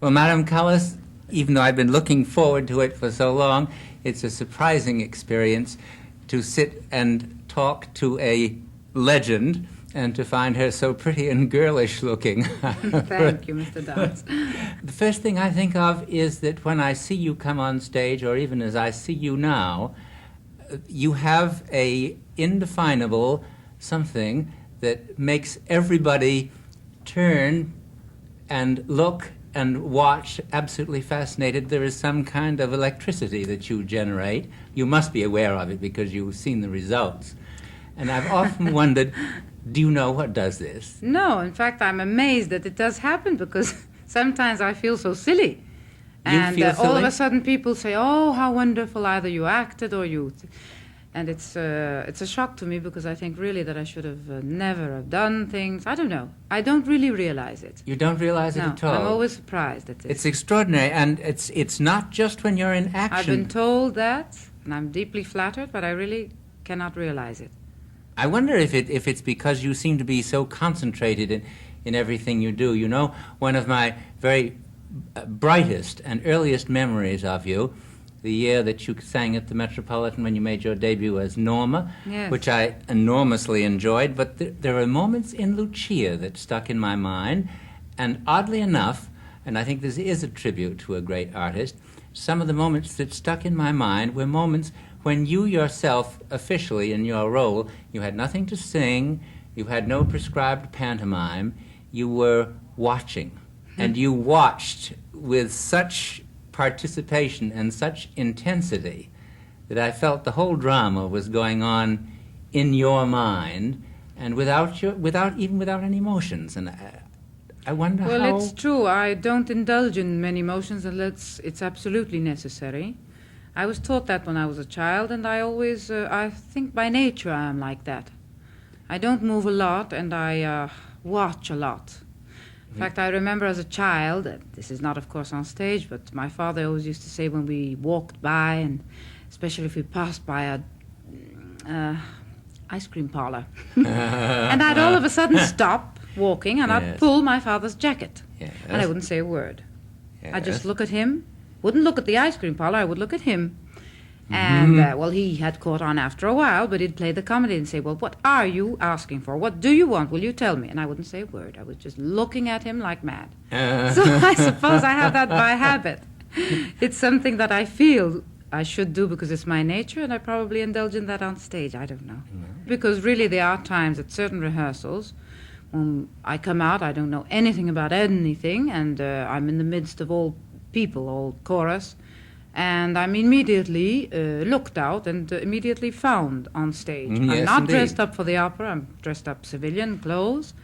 Well, Madame Callas, even though I've been looking forward to it for so long, it's a surprising experience to sit and talk to a legend and to find her so pretty and girlish looking. Thank you, Mr. Dance. The first thing I think of is that when I see you come on stage, or even as I see you now, you have a indefinable something that makes everybody turn and look and watch absolutely fascinated. There is some kind of electricity that you generate. You must be aware of it because you've seen the results. And I've often wondered, do you know what does this? No, in fact, I'm amazed that it does happen because sometimes I feel so silly. You feel silly? All of a sudden people say, oh, how wonderful, either you acted or you... And it's a shock to me because I think really that I should have never have done things. I don't know. I don't really realize it. You don't realize it at all? I'm always surprised at it. It's extraordinary, and it's not just when you're in action. I've been told that, and I'm deeply flattered, but I really cannot realize it. I wonder if it's because you seem to be so concentrated in everything you do. You know, one of my very brightest and earliest memories of you, the year that you sang at the Metropolitan when you made your debut as Norma, yes, which I enormously enjoyed, but there are moments in Lucia that stuck in my mind, and oddly enough, and I think this is a tribute to a great artist, some of the moments that stuck in my mind were moments when you yourself, officially in your role, you had nothing to sing, you had no prescribed pantomime, you were watching, and you watched with such participation and such intensity that I felt the whole drama was going on in your mind and without any emotions. And I wonder how... Well, it's true. I don't indulge in many emotions unless it's absolutely necessary. I was taught that when I was a child, and I always, I think by nature I am like that. I don't move a lot, and I watch a lot. In fact, I remember as a child, this is not, of course, on stage, but my father always used to say when we walked by, and especially if we passed by a ice cream parlor, and I'd all of a sudden stop walking, and I'd pull my father's jacket, and I wouldn't say a word. I'd just look at him, wouldn't look at the ice cream parlor, I would look at him. And, well, he had caught on after a while, but he'd play the comedy and say, well, what are you asking for? What do you want? Will you tell me? And I wouldn't say a word. I was just looking at him like mad. So I suppose I have that by habit. It's something that I feel I should do because it's my nature, and I probably indulge in that on stage. I don't know. Because really there are times at certain rehearsals when I come out, I don't know anything about anything, and I'm in the midst of all people, all chorus, and I'm immediately looked out and immediately found on stage. Yes, I'm not indeed. dressed up for the opera, I'm dressed up civilian clothes.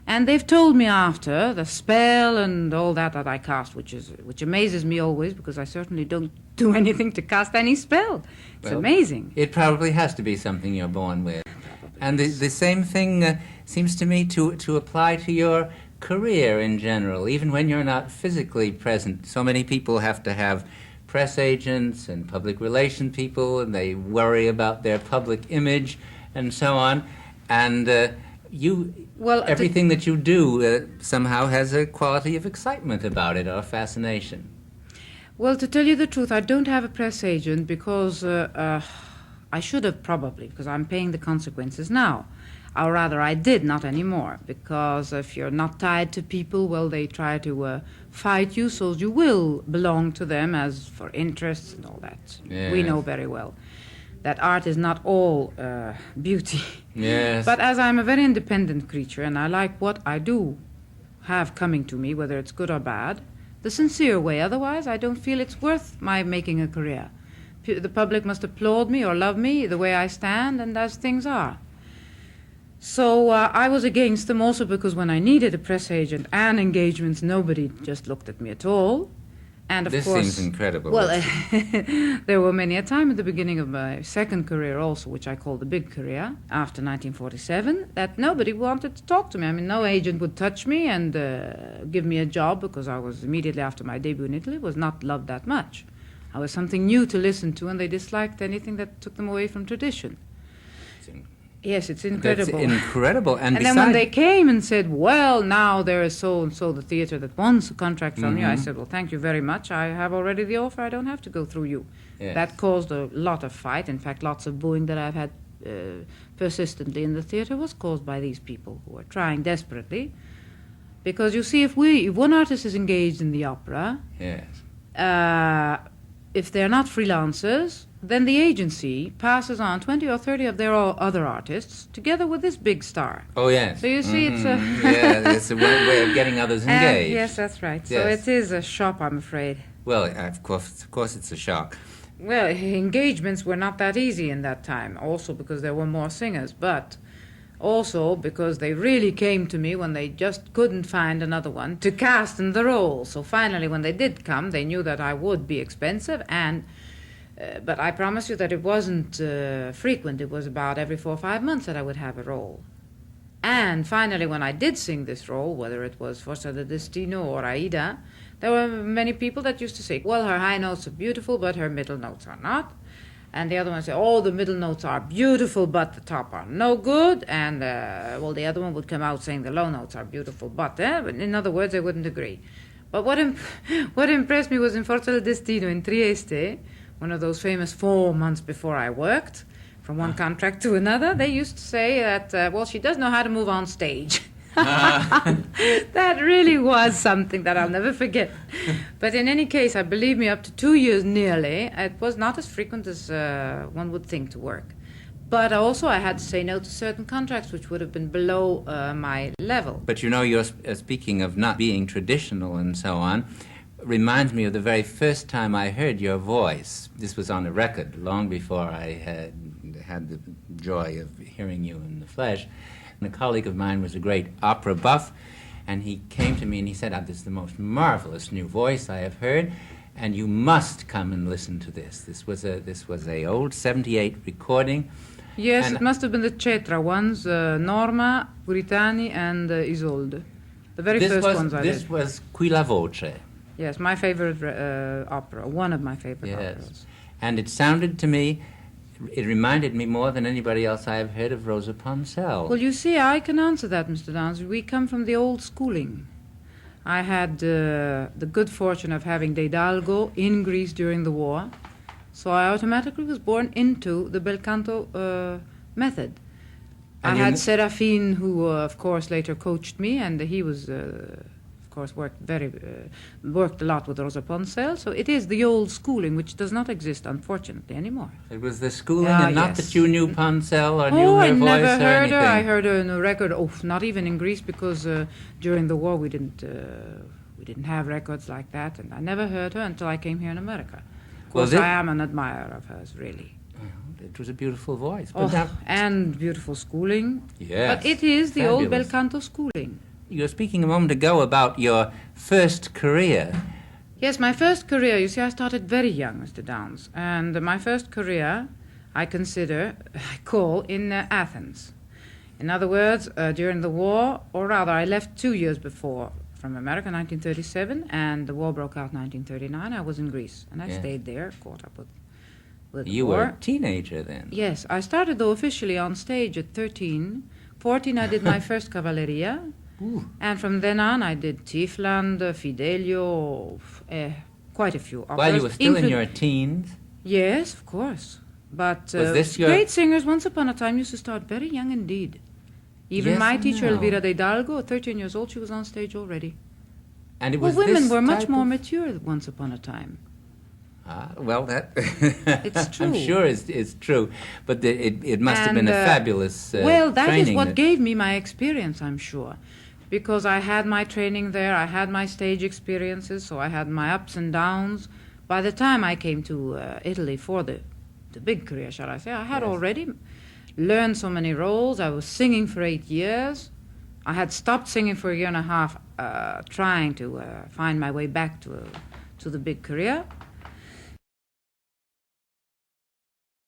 And they've told me after the spell and all that I cast, which amazes me always because I certainly don't do anything to cast any spell. It's amazing. It probably has to be something you're born with. And the same thing seems to me to apply to your career in general, even when you're not physically present. So many people have to have press agents and public relation people, and they worry about their public image and so on. And everything that you do somehow has a quality of excitement about it or fascination. Well, to tell you the truth, I don't have a press agent because I should have probably, because I'm paying the consequences now. Or rather, I did, not anymore, because if you're not tied to people, well, they try to fight you, so you will belong to them as for interests and all that. Yes. We know very well that art is not all beauty. Yes. But as I'm a very independent creature, and I like what I do have coming to me, whether it's good or bad, the sincere way, otherwise I don't feel it's worth my making a career. The public must applaud me or love me the way I stand and as things are. So I was against them also because when I needed a press agent and engagements, nobody just looked at me at all. And of this course, seems incredible. Well, there were many a time at the beginning of my second career also, which I call the big career, after 1947, that nobody wanted to talk to me. I mean, no agent would touch me and give me a job because I was immediately after my debut in Italy, was not loved that much. I was something new to listen to, and they disliked anything that took them away from tradition. Yes, it's incredible. That's incredible. And then when they came and said, well, now there is so-and-so, the theater that wants a contract from you, I said, well, thank you very much. I have already the offer. I don't have to go through you. Yes. That caused a lot of fight. In fact, lots of booing that I've had persistently in the theater was caused by these people who are trying desperately. Because you see, if one artist is engaged in the opera, yes. If they're not freelancers, then the agency passes on 20 or 30 of their other artists together with this big star. Oh, yes. So you see, it's a... yeah, it's a way of getting others engaged. Yes, that's right. Yes. So it is a shop, I'm afraid. Well, of course it's a shock. Well, engagements were not that easy in that time, also because there were more singers, but also because they really came to me when they just couldn't find another one to cast in the role. So finally, when they did come, they knew that I would be expensive, and but I promise you that it wasn't frequent. It was about every 4 or 5 months that I would have a role. And finally, when I did sing this role, whether it was Forza del Destino or Aida, there were many people that used to say, well, her high notes are beautiful, but her middle notes are not. And the other one said, oh, the middle notes are beautiful, but the top are no good. And, well, the other one would come out saying the low notes are beautiful, but in other words, they wouldn't agree. But what impressed me was in Forza del Destino in Trieste, one of those famous 4 months before I worked, from one contract to another, they used to say that, well, she does know how to move on stage. That really was something that I'll never forget. But in any case, I believe me, up to 2 years nearly, it was not as frequent as one would think to work. But also I had to say no to certain contracts which would have been below my level. But you know, you're speaking of not being traditional and so on, reminds me of the very first time I heard your voice. This was on a record, long before I had the joy of hearing you in the flesh. And a colleague of mine was a great opera buff, and he came to me and he said, this is the most marvelous new voice I have heard, and you must come and listen to this. This was a old 78 recording. Yes, and it must have been the Cetra ones, Norma, Puritani, and Isolde. The very first ones I did. This was Qui La Voce. Yes, my favorite opera, one of my favorite operas. And it sounded to me, it reminded me more than anybody else I have heard of Rosa Ponselle. Well, you see, I can answer that, Mr. Downs. We come from the old schooling. I had the good fortune of having De Hidalgo in Greece during the war, so I automatically was born into the bel canto method. And I had Serafine, who, of course, later coached me, and he was... of course, worked a lot with Rosa Ponselle, so it is the old schooling, which does not exist, unfortunately, anymore. It was the schooling, and not that you knew Ponselle or knew her I voice never or heard anything. her. I heard her in a record. Oh, not even in Greece, because during the war we didn't have records like that, and I never heard her until I came here in America. Of course, I am an admirer of hers, really. It was a beautiful voice. But and beautiful schooling. Yes. But it is the old bel canto schooling. You were speaking a moment ago about your first career. Yes, my first career, you see, I started very young, Mr. Downs. And my first career, I call in Athens. In other words, during the war, or rather, I left 2 years before from America, 1937, and the war broke out 1939. I was in Greece, and I stayed there, caught up with the war. You were a teenager then. Yes, I started, though, officially on stage at 13. 14, I did my first cavalleria. Ooh. And from then on, I did Tiefland, Fidelio, quite a few operas. While you were still in your teens? Yes, of course. But Was great singers, once upon a time, used to start very young indeed. Even my teacher, Elvira de Hidalgo, at 13 years old, she was on stage already. And it was women were much more mature once upon a time. Well, that it's true. I'm sure it's true, but it must have been a fabulous well, that is training what gave me my experience, I'm sure, because I had my training there, I had my stage experiences, so I had my ups and downs. By the time I came to Italy for the big career, shall I say, I had already learned so many roles. I was singing for 8 years. I had stopped singing for a year and a half, trying to find my way back to the big career.